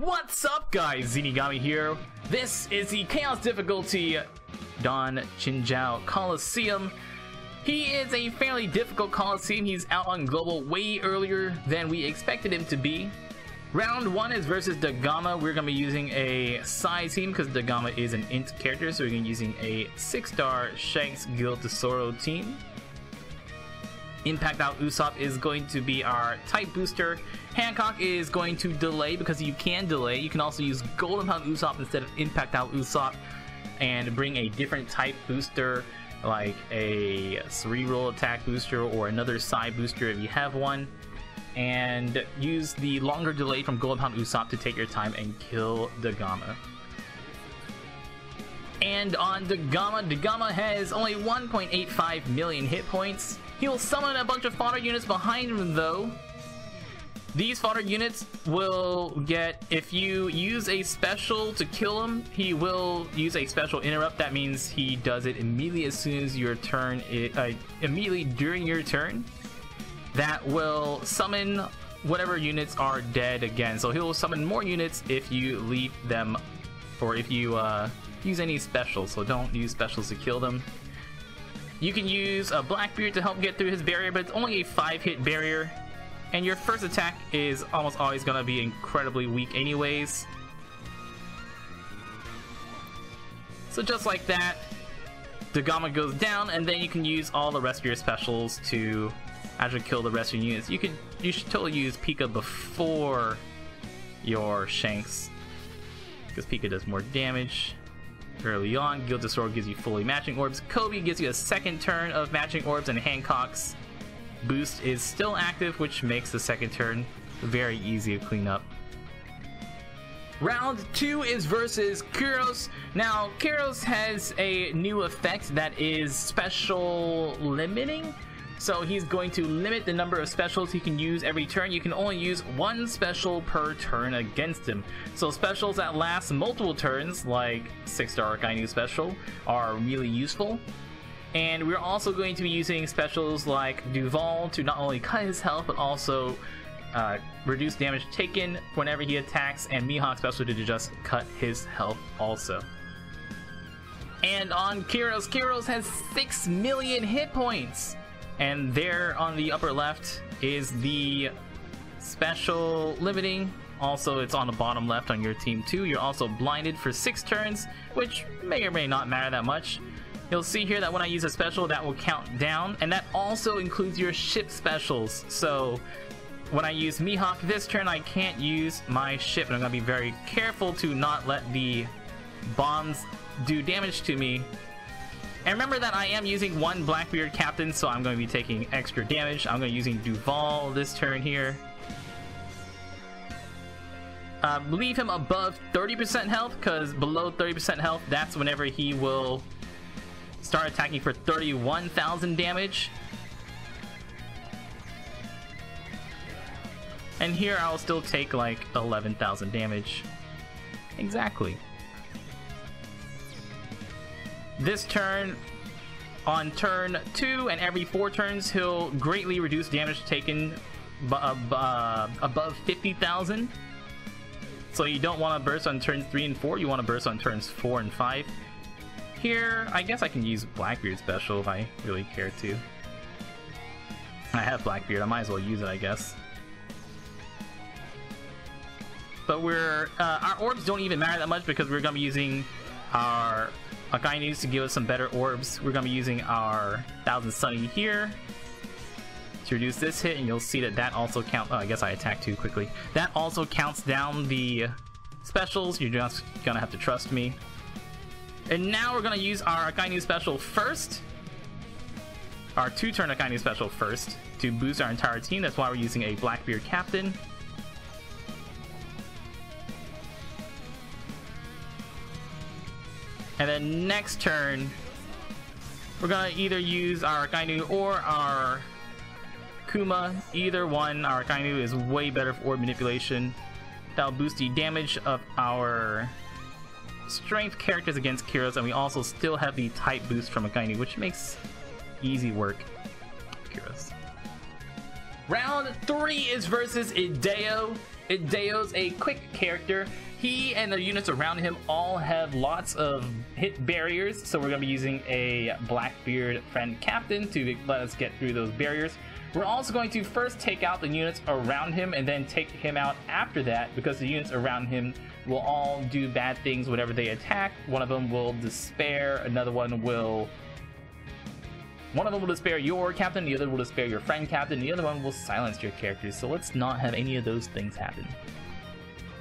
What's up, guys? Zeenigami here. This is the Chaos difficulty Don Chinjao Coliseum. He is a fairly difficult Coliseum. He's out on global way earlier than we expected him to be. Round 1 is versus Dagama. We're going to be using a side team because Dagama is an int character, so we're going to be using a 6-star Shanks Guild Tesoro team. Impact Out Usopp is going to be our type booster. Hancock is going to delay because you can delay. You can also use Golden Pound Usopp instead of Impact Out Usopp and bring a different type booster like a cerebral attack booster or another side booster if you have one. And use the longer delay from Golden Pound Usopp to take your time and kill Dagama. And on Dagama has only 1.85 million hit points. He'll summon a bunch of fodder units behind him though. These fodder units will get, if you use a special to kill him, he will use a special interrupt. That means he does it immediately as soon as your turn, immediately during your turn. That will summon whatever units are dead again. So he'll summon more units if you leave them, or if you use any specials. So don't use specials to kill them. You can use a Blackbeard to help get through his barrier, but it's only a 5-hit barrier. And your first attack is almost always going to be incredibly weak anyways. So just like that, Dagama goes down, and then you can use all the rest of your specials to actually kill the rest of your units. You should totally use Pika before your Shanks, because Pika does more damage early on. Guild Sword gives you fully matching orbs. Kobe gives you a second turn of matching orbs, and Hancock's boost is still active, which makes the second turn very easy to clean up. Round 2 is versus Kyros. Now, Kyros has a new effect that is special limiting. So he's going to limit the number of specials he can use every turn. You can only use one special per turn against him. So specials that last multiple turns, like 6-star Arcane special, are really useful. And we're also going to be using specials like Duval to not only cut his health, but also reduce damage taken whenever he attacks, and Mihawk special to just cut his health also. And on Kyros, Kyros has 6 million hit points! And there on the upper left is the special limiting. Also, it's on the bottom left on your team too. You're also blinded for 6 turns, which may or may not matter that much. You'll see here that when I use a special, that will count down, and that also includes your ship specials. So when I use Mihawk this turn, I can't use my ship, and I'm going to be very careful to not let the bombs do damage to me. And remember that I am using one Blackbeard captain, so I'm going to be taking extra damage. I'm going to be using Duval this turn here. Leave him above 30% health, because below 30% health, that's whenever he will start attacking for 31,000 damage. And here I'll still take like 11,000 damage. Exactly. This turn, on turn 2 and every 4 turns, he'll greatly reduce damage taken above 50,000. So you don't want to burst on turns 3 and 4, you want to burst on turns 4 and 5. Here, I guess I can use Blackbeard special if I really care to. I have Blackbeard, I might as well use it, I guess. But our orbs don't even matter that much because we're going to be using our Akai needs to give us some better orbs. We're going to be using our 1000 Sunny here to reduce this hit, and you'll see that that also counts. Oh, I guess I attacked too quickly. That also counts down the specials. You're just going to have to trust me. And now we're going to use our Akainu special first. Our 2-turn Akainu special first to boost our entire team. That's why we're using a Blackbeard captain. And then next turn, we're going to either use our Akainu or our Kuma. Either one. Our Akainu is way better for orb manipulation. That'll boost the damage of our strength characters against Kyros, and we also still have the type boost from Akainu, which makes easy work. Kyros. Round 3 is versus Ideo. Ideo's a quick character. He and the units around him all have lots of hit barriers, so we're going to be using a Blackbeard friend captain to let us get through those barriers. We're also going to first take out the units around him and then take him out after that, because the units around him will all do bad things whenever they attack. One of them will despair, another one will despair your captain, the other will despair your friend captain, the other one will silence your characters, so let's not have any of those things happen.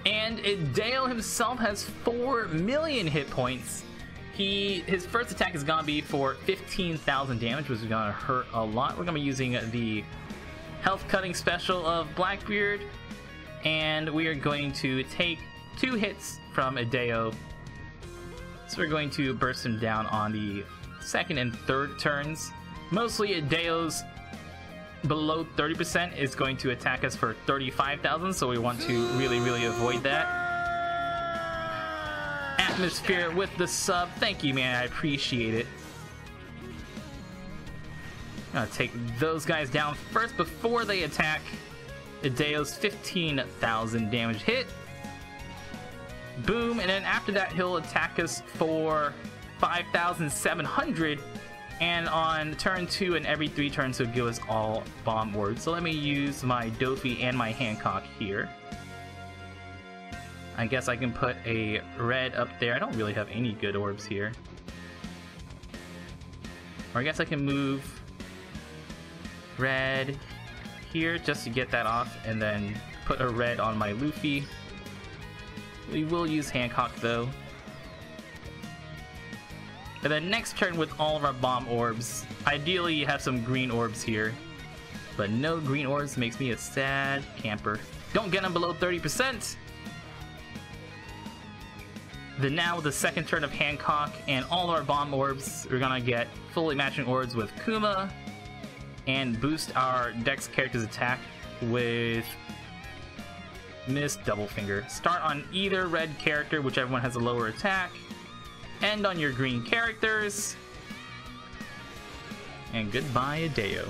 And Ideo himself has 4 million hit points. His first attack is gonna be for 15,000 damage, which is gonna hurt a lot. We're gonna be using the health cutting special of Blackbeard, and we are going to take 2 hits from Ideo. So we're going to burst him down on the second and third turns. Mostly Ideo's below 30% is going to attack us for 35,000, so we want to really avoid that. Atmosphere with the sub, thank you, man, I appreciate it. I'm gonna take those guys down first before they attack. Ideo's 15,000 damage hit. Boom, and then after that he'll attack us for 5,700. And on turn 2 and every 3 turns he'll give us all bomb orbs. So let me use my Dofi and my Hancock here. I guess I can put a red up there. I don't really have any good orbs here. Or I guess I can move red here just to get that off, and then put a red on my Luffy. We will use Hancock though. And then next turn with all of our bomb orbs, ideally you have some green orbs here, but no green orbs makes me a sad camper. Don't get them below 30%. Then now with the second turn of Hancock and all our bomb orbs, we're gonna get fully matching orbs with Kuma and boost our Dex character's attack with Miss Doublefinger. Start on either red character, whichever one has a lower attack. End on your green characters. And goodbye, Ideo.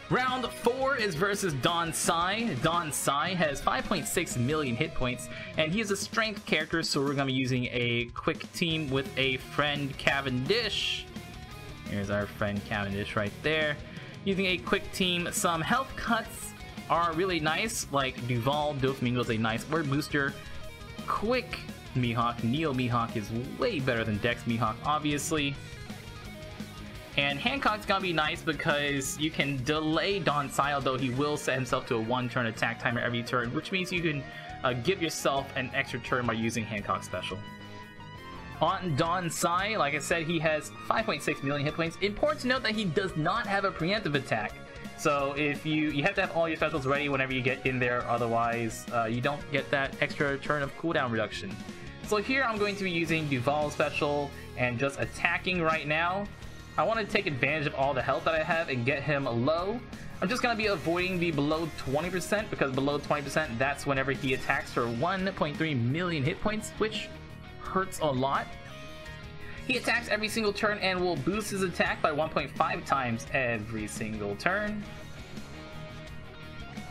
Round 4 is versus Don Cai. Don Cai has 5.6 million hit points, and he is a strength character, so we're going to be using a quick team with a friend Cavendish. Here's our friend Cavendish right there. Using a quick team, some health cuts are really nice, like Duval Doflamingo is a nice word booster. Quick Mihawk, Neo Mihawk is way better than Dex Mihawk, obviously. And Hancock's gonna be nice because you can delay Don Cai, although he will set himself to a 1-turn attack timer every turn, which means you can give yourself an extra turn by using Hancock special. On Don Cai, like I said, he has 5.6 million hit points. Important to note that he does not have a preemptive attack. So if you have to have all your specials ready whenever you get in there, otherwise you don't get that extra turn of cooldown reduction. So here I'm going to be using Duval's special and just attacking right now. I want to take advantage of all the health that I have and get him low. I'm just going to be avoiding the below 20%, because below 20% that's whenever he attacks for 1.3 million hit points, which hurts a lot. He attacks every single turn and will boost his attack by 1.5 times every single turn.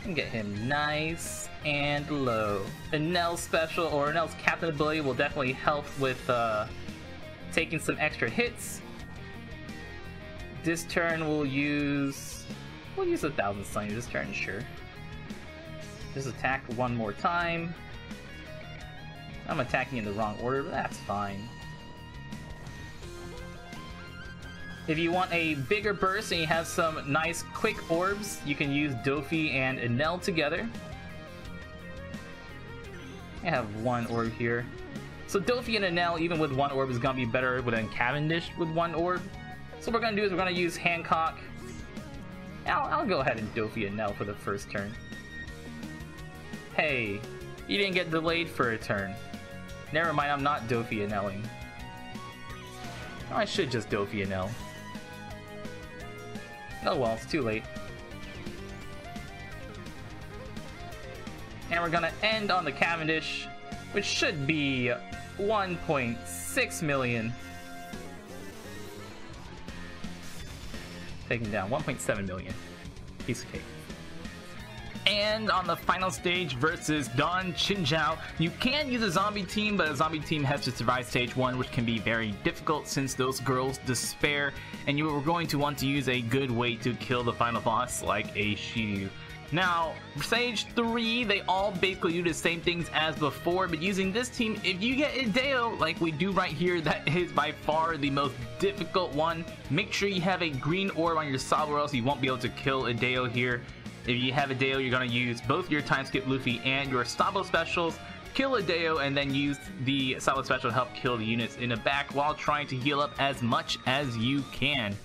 And get him nice and low. Enel's special, or Enel's captain ability, will definitely help with taking some extra hits. This turn we'll use 1,000 Sunny this turn, sure. Just attack one more time. I'm attacking in the wrong order, but that's fine. If you want a bigger burst and you have some nice quick orbs, you can use Dofi and Enel together. I have one orb here. So Dofi and Enel, even with one orb, is gonna be better than Cavendish with one orb. So what we're gonna do is we're gonna use Hancock. I'll go ahead and Dofi Enel for the first turn. Hey, you didn't get delayed for a turn. Never mind, I'm not Dofi Eneling. Oh, I should just Dofi Enel. Oh well, it's too late. And we're gonna end on the Cavendish, which should be 1.6 million. Taking down 1.7 million. Piece of cake. And on the final stage versus Don Chinjao, you can use a zombie team, but a zombie team has to survive stage 1, which can be very difficult since those girls despair, and you are going to want to use a good way to kill the final boss like a Shiryu. Now, stage 3, they all basically do the same things as before, but using this team, if you get Ideo, like we do right here, that is by far the most difficult one. Make sure you have a green orb on your Sabo or else you won't be able to kill Ideo here. If you have Ideo, you're going to use both your time skip Luffy and your Sabo specials, kill Ideo, and then use the Sabo special to help kill the units in the back while trying to heal up as much as you can.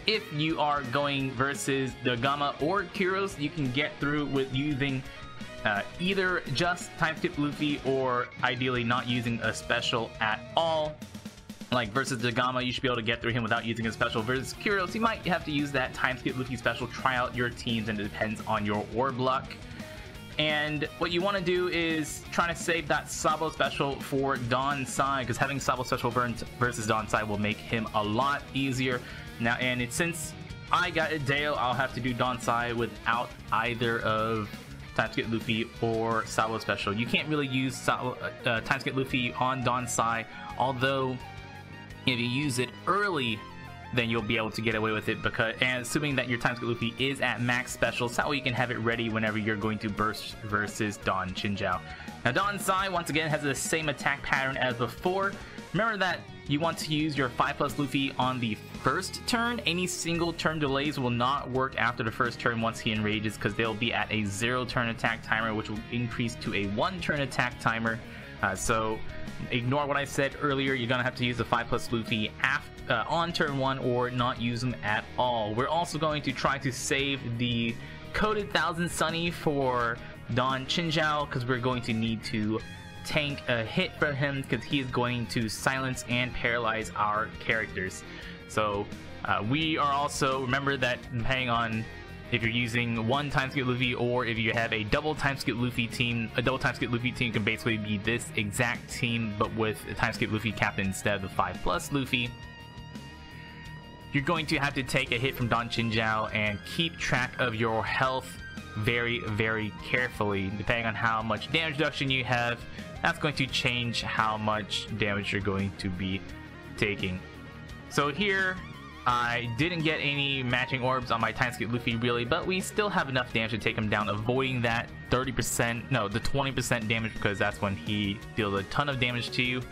If you are going versus Dagama or Kyros, you can get through with using either just time skip Luffy or ideally not using a special at all. Like versus Dagama, you should be able to get through him without using a special. Versus Kyros, you might have to use that time skip Luffy special. Try out your teams, and it depends on your orb luck. And what you want to do is try to save that Sabo special for Don Sai, because having Sabo special versus Don Sai will make him a lot easier. Now, and since I got Ideo, I'll have to do Don Sai without either of time skip Luffy or Sabo special. You can't really use time skip Luffy on Don Sai, although if you use it early, then you'll be able to get away with it, because, and assuming that your time skip Luffy is at max specials, that way you can have it ready whenever you're going to burst versus Don Chinjao. Now Don Sai once again has the same attack pattern as before. Remember that you want to use your 5+ Luffy on the first turn. Any single turn delays will not work after the first turn once he enrages, because they'll be at a 0 turn attack timer, which will increase to a 1 turn attack timer. So ignore what I said earlier. You're gonna have to use the 5+ Luffy on turn 1 or not use them at all. We're also going to try to save the coded 1000 Sunny for Don Chinjao, because we're going to need to tank a hit for him, because he is going to silence and paralyze our characters. So we are also, remember that depending on if you're using one time skip Luffy or if you have a double time skip Luffy team, a double time skip Luffy team can basically be this exact team but with a time skip Luffy captain instead of the 5+ Luffy. You're going to have to take a hit from Don Chinjao and keep track of your health very, very carefully. Depending on how much damage reduction you have, that's going to change how much damage you're going to be taking. So here, I didn't get any matching orbs on my time skip Luffy really, but we still have enough damage to take him down, avoiding that 30%, no, the 20% damage, because that's when he deals a ton of damage to you.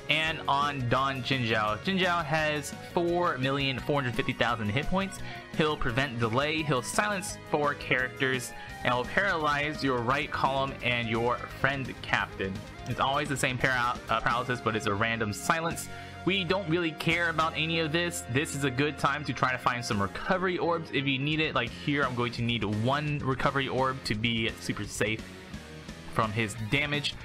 And on Don Chinjao, Chinjao has 4,450,000 hit points. He'll prevent delay, he'll silence 4 characters, and will paralyze your right column and your friend captain. It's always the same paralysis, but it's a random silence. We don't really care about any of this. This is a good time to try to find some recovery orbs if you need it. Like here, I'm going to need 1 recovery orb to be super safe from his damage,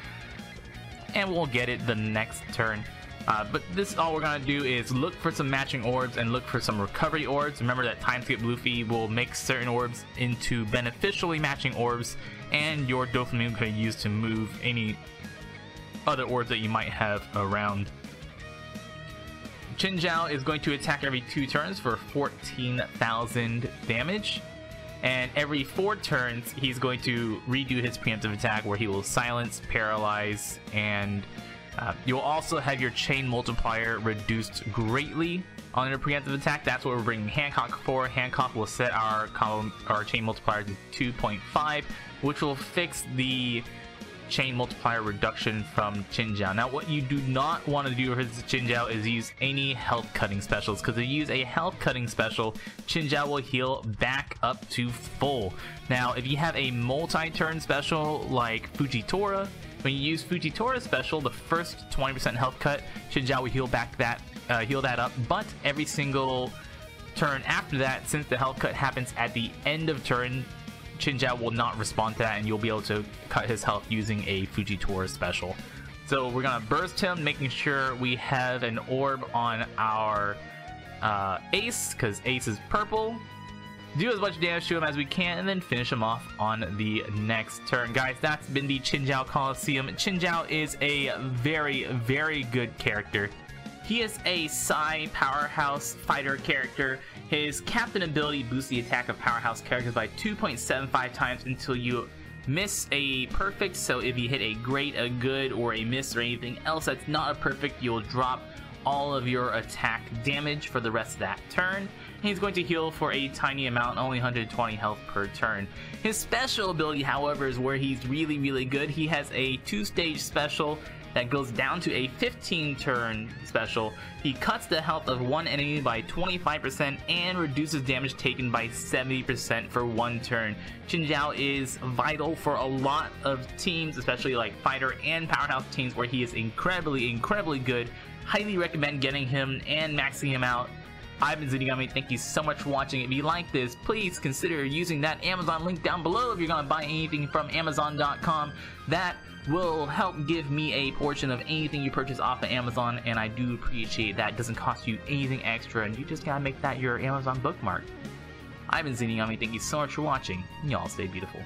and we'll get it the next turn. But this, all we're gonna do is look for some matching orbs and look for some recovery orbs. Remember that time skip Luffy will make certain orbs into beneficially matching orbs, and your Doflamingo can use to move any other orbs that you might have around. Chinjao is going to attack every 2 turns for 14,000 damage, and every 4 turns he's going to redo his preemptive attack, where he will silence, paralyze, and you'll also have your chain multiplier reduced greatly on your preemptive attack. That's what we're bringing Hancock for. Hancock will set our chain multiplier to 2.5, which will fix the chain multiplier reduction from Chinjao. Now what you do not want to do with Chinjao is use any health cutting specials, because if you use a health cutting special, Chinjao will heal back up to full. Now if you have a multi-turn special like Fujitora, when you use Fujitora special, the first 20% health cut, Chinjao will heal that up, but every single turn after that, since the health cut happens at the end of turn, Chinjao will not respond to that, and you'll be able to cut his health using a Fujitora special. So we're gonna burst him, making sure we have an orb on our Ace, because Ace is purple. Do as much damage to him as we can, and then finish him off on the next turn. Guys, that's been the Chinjao Coliseum. Chinjao is a very, very good character. He is a Psy powerhouse fighter character. His captain ability boosts the attack of powerhouse characters by 2.75 times until you miss, a perfect. So if you hit a great, a good, or a miss, or anything else that's not a perfect, you'll drop all of your attack damage for the rest of that turn. He's going to heal for a tiny amount, only 120 health per turn. His special ability, however, is where he's really good. He has a 2-stage special that goes down to a 15-turn special. He cuts the health of one enemy by 25% and reduces damage taken by 70% for 1 turn. Chinjao is vital for a lot of teams, especially like fighter and powerhouse teams, where he is incredibly good. Highly recommend getting him and maxing him out. I've been Zeenigami. Thank you so much for watching. If you like this, please consider using that Amazon link down below if you're going to buy anything from Amazon.com. That will help give me a portion of anything you purchase off of Amazon, and I do appreciate that. It doesn't cost you anything extra, and you just gotta make that your Amazon bookmark. I've been Zeenigami. Thank you so much for watching. Y'all stay beautiful.